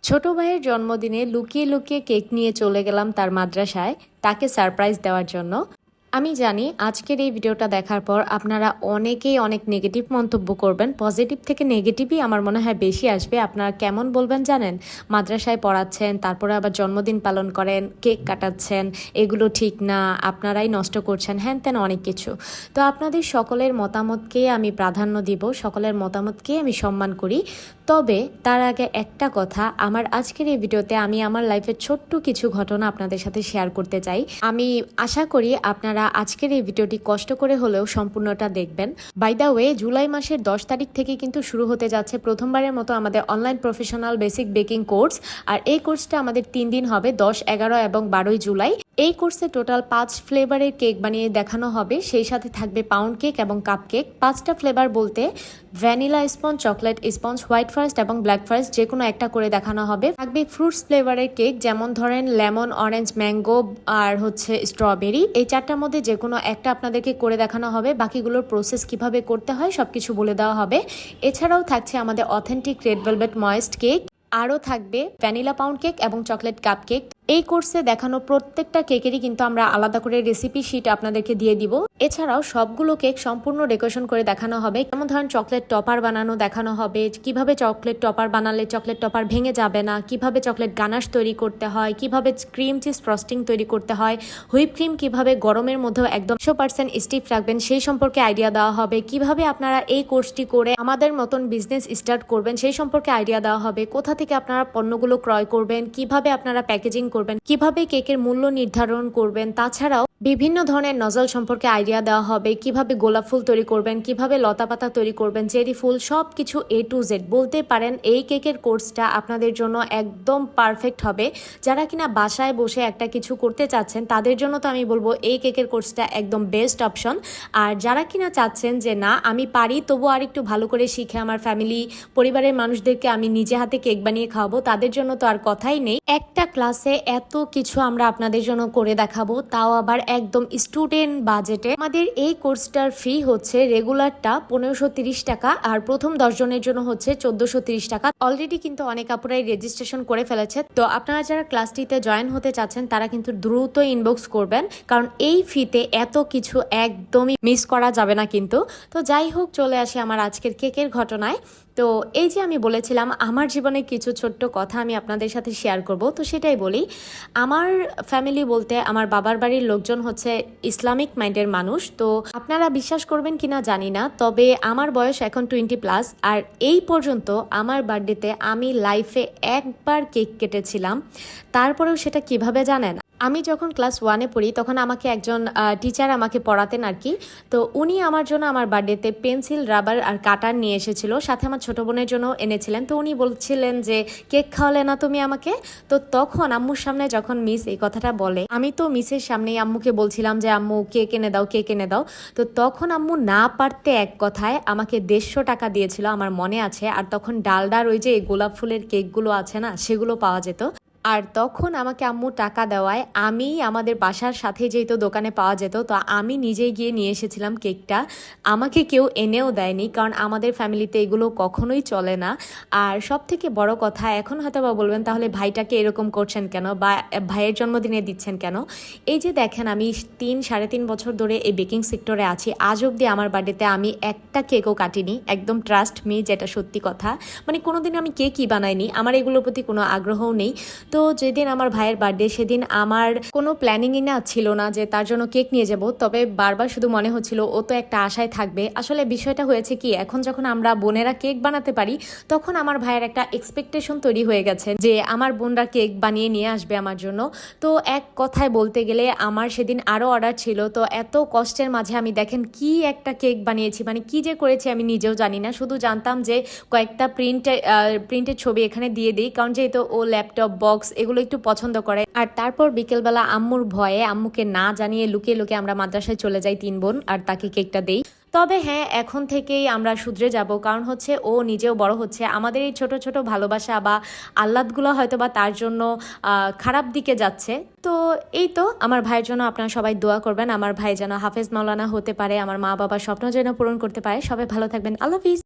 ছোট ভাইয়ের জন্মদিনে লুকিয়ে লুকিয়ে কেক নিয়ে চলে গেলাম তার মাদ্রাসায় তাকে সারপ্রাইজ দেওয়ার জন্য। আমি জানি আজকের এই ভিডিওটা দেখার পর আপনারা অনেকেই অনেক নেগেটিভ মন্তব্য করবেন, পজিটিভ থেকে নেগেটিভই আমার মনে হয় বেশি আসবে। আপনারা কেমন বলবেন জানেন, মাদ্রাসায় পড়াচ্ছেন, তারপরে আবার জন্মদিন পালন করেন, কেক কাটাচ্ছেন, এগুলো ঠিক না, আপনারাই নষ্ট করছেন, হ্যান ত্যান অনেক কিছু। তো আপনাদের সকলের মতামতকে আমি প্রাধান্য দিব, সকলের মতামতকে আমি সম্মান করি। তবে তার আগে একটা কথা, আমার আজকের এই ভিডিওতে আমি আমার লাইফের ছোট্ট কিছু ঘটনা আপনাদের সাথে শেয়ার করতে চাই। আমি আশা করি আপনারা আজকের এই ভিডিওটি কষ্ট করে হলেও সম্পূর্ণটা দেখবেন। বাই দ্য ওয়ে, জুলাই মাসের 10 তারিখ থেকে কিন্তু শুরু হতে যাচ্ছে প্রথমবারের মতো আমাদের online professional basic baking course. আর এই কোর্সটা আমাদের 3 দিন হবে, 10, 11 এবং 12 জুলাই। এই কোর্সে টোটাল 5 ফ্লেভারের কেক বানিয়ে দেখানো হবে, সেই সাথে থাকবে পাউন্ড কেক এবং কাপ কেক। 5টা ফ্লেভার বলতে vanilla sponge, chocolate sponge, white forest এবং ব্ল্যাক ফরেস্ট, যে কোনো একটা করে দেখানো হবে। থাকবে ফ্রুটস ফ্লেভারের কেক, যেমন ধরেন লেমন, অরেঞ্জ, ম্যাঙ্গো আর স্ট্রবেরি। এই 4টার মধ্যে যে কোনো একটা আপনাদেরকে করে দেখানো হবে। বাকিগুলোর প্রসেস কিভাবে করতে হয় সবকিছু বলে দেওয়া হবে। এছাড়াও থাকছে আমাদের authentic red velvet moist cake, আরও থাকবে ভ্যানিলা পাউন্ড কেক এবং চকলেট কাপ কেক। এই কোর্সে দেখানো প্রত্যেকটা কেকেরই কিন্তু আমরা আলাদা করে রেসিপি শিট আপনাদেরকে দিয়ে দিব। এছাড়াও সবগুলো কেক সম্পূর্ণ ডেকোরেশন করে দেখানো হবে। যেমন ধরেন চকলেট টপার বানানো দেখানো হবে, কিভাবে চকলেট টপার বানালে চকলেট টপার ভেঙে যাবে না, কিভাবে চকলেট গানাশ তৈরি করতে হয়, কিভাবে ক্রিম চিজ ফ্রস্টিং তৈরি করতে হয়, হুইপ ক্রিম কিভাবে গরমের মধ্যেও একদম 100% স্টিফ রাখবেন সেই সম্পর্কে আইডিয়া দেওয়া হবে। কিভাবে আপনারা এই কোর্সটি করে আমাদের মতন বিজনেস স্টার্ট করবেন সেই সম্পর্কে আইডিয়া দেওয়া হবে। কোথা থেকে আপনারা পণ্যগুলো ক্রয় করবেন, কিভাবে আপনারা প্যাকেজিং করবেন, কিভাবে কেকের মূল্য নির্ধারণ করবেন। তাছাড়াও বিভিন্ন ধরনের নজল সম্পর্কে আইডিয়া দেওয়া হবে, কিভাবে গোলাপ ফুল তৈরি করবেন, কিভাবে লতা পাতা তৈরি করবেন, চেরি ফুল, সবকিছু A to Z। বলতে পারেন এই কেকের কোর্সটা আপনাদের জন্য একদম পারফেক্ট হবে। যারা কিনা বাসায় বসে একটা কিছু করতে চাচ্ছেন তাদের জন্য তো আমি বলবো এই কেকের কোর্সটা একদম বেস্ট অপশন। আর যারা কিনা চাচ্ছেন যে না আমি পারি, তবু আর একটু ভালো করে শিখে আমার ফ্যামিলি পরিবারের মানুষদেরকে আমি নিজে হাতে কেক বানিয়ে খাওয়াবো, তাদের জন্য তো আর কথাই নেই। একটা ক্লাসে এত কিছু আমরা আপনাদের জন্য করে দেখাবো, তাও আবার একদম স্টুডেন্ট বাজেটে। আমাদের এই কোর্সটার ফি হচ্ছে রেগুলারটা 1530 টাকা, আর প্রথম 10 জনের জন্য হচ্ছে 1430 টাকা। অলরেডি কিন্তু অনেক আপুরাই রেজিস্ট্রেশন করে ফেলেছে। তো আপনারা যারা ক্লাসটিতে জয়েন হতে চাচ্ছেন তারা কিন্তু দ্রুত ইনবক্স করবেন, কারণ এই ফিতে এত কিছু একদমই মিস করা যাবে না কিন্তু। তো যাই হোক, চলে আসি আমার আজকের কেকের ঘটনায়। তো এই যে আমি বলেছিলাম আমার জীবনে কিছু ছোট্ট কথা আমি আপনাদের সাথে শেয়ার করব, তো সেটাই বলি। আমার ফ্যামিলি বলতে আমার বাবার বাড়ির লোকজন হচ্ছে ইসলামিক মাইন্ডের মানুষ। তো আপনারা বিশ্বাস করবেন কিনা জানি না, তবে আমার বয়স এখন 20+, আর এই পর্যন্ত আমার বার্থডেতে আমি লাইফে একবার কেক কেটেছিলাম। তারপরেও সেটা কিভাবে জানেন, আমি যখন ক্লাস 1-এ পড়ি তখন আমাকে একজন টিচার আমাকে পড়াতেন আর কি। তো উনি আমার জন্য আমার বার্থডেতে পেন্সিল, রাবার আর কাটার নিয়ে এসেছিল, সাথে আমার ছোটো বোনের জন্য এনেছিলেন। তো উনি বলছিলেন যে কেক খাওয়ালে না তুমি আমাকে। তো তখন আম্মুর সামনে যখন মিস এই কথাটা বলে, আমি তো মিসের সামনেই আম্মুকে বলছিলাম যে আম্মু কেক এনে দাও, কেক এনে দাও। তো তখন আম্মু না পারতে এক কথায় আমাকে 150 টাকা দিয়েছিল, আমার মনে আছে। আর তখন ডালডার ওই যে গোলাপ ফুলের কেকগুলো আছে না, সেগুলো পাওয়া যেত। আর তখন আমাকে আম্মু টাকা দেওয়ায় আমি আমাদের বাসার সাথে যেহেতু দোকানে পাওয়া যেত, তো আমি নিজেই গিয়ে নিয়ে এসেছিলাম কেকটা। আমাকে কেউ এনেও দেয়নি, কারণ আমাদের ফ্যামিলিতে এগুলো কখনোই চলে না। আর সব থেকে বড় কথা, এখন হয়তো বা বলবেন তাহলে ভাইটাকে এরকম করছেন কেন, বা ভাইয়ের জন্মদিনে দিচ্ছেন কেন। এই যে দেখেন, আমি 3-3.5 বছর ধরে এই বেকিং সেক্টরে আছি, আজ অবধি আমার বার্থডেতে আমি একটা কেকও কাটিনি। একদম ট্রাস্ট মি, যেটা সত্যি কথা। মানে কোনোদিন আমি কেকই বানাইনি, আমার এগুলোর প্রতি কোনো আগ্রহও নেই। তো যেদিন আমার ভাইয়ের বার্থডে, সেদিন আমার কোনো প্ল্যানিংই না ছিল না যে তার জন্য কেক নিয়ে যাব। তবে বারবার শুধু মনে হচ্ছিল ও তো একটা আশায় থাকবে। আসলে বিষয়টা হয়েছে কি, এখন যখন আমরা বোনেরা কেক বানাতে পারি, তখন আমার ভাইয়ের একটা এক্সপেকটেশন তৈরি হয়ে গেছে যে আমার বোনরা কেক বানিয়ে নিয়ে আসবে আমার জন্য। তো এক কথায় বলতে গেলে আমার সেদিন আরও অর্ডার ছিল। তো এত কষ্টের মাঝে আমি দেখেন কি একটা কেক বানিয়েছি, মানে কি যে করেছি আমি নিজেও জানি না। শুধু জানতাম যে কয়েকটা প্রিন্টের ছবি এখানে দিয়ে দিই, কারণ যেহেতু ও ল্যাপটপ, বক্স এগুলো একটু পছন্দ করে। আর তারপর বিকেলবেলা আম্মুর ভয়ে, আম্মুকে না জানিয়ে লুকিয়ে লুকিয়ে আমরা মাদ্রাসায় চলে যাই 3 বোন, আর তাকে কেকটা দেই। তবে হ্যাঁ, এখন থেকেই আমরা শুধরে যাব, কারণ হচ্ছে ও নিজেও বড় হচ্ছে। আমাদের এই ছোট ছোট ভালোবাসা বা আহ্লাদগুলো হয়তো বা তার জন্য খারাপ দিকে যাচ্ছে। তো এই তো, আমার ভাইয়ের জন্য আপনারা সবাই দোয়া করবেন, আমার ভাই যেন হাফেজ মাওলানা হতে পারে, আমার মা বাবার স্বপ্ন যেন পূরণ করতে পারে। সবাই ভালো থাকবেন, আল্লাহ হাফিজ।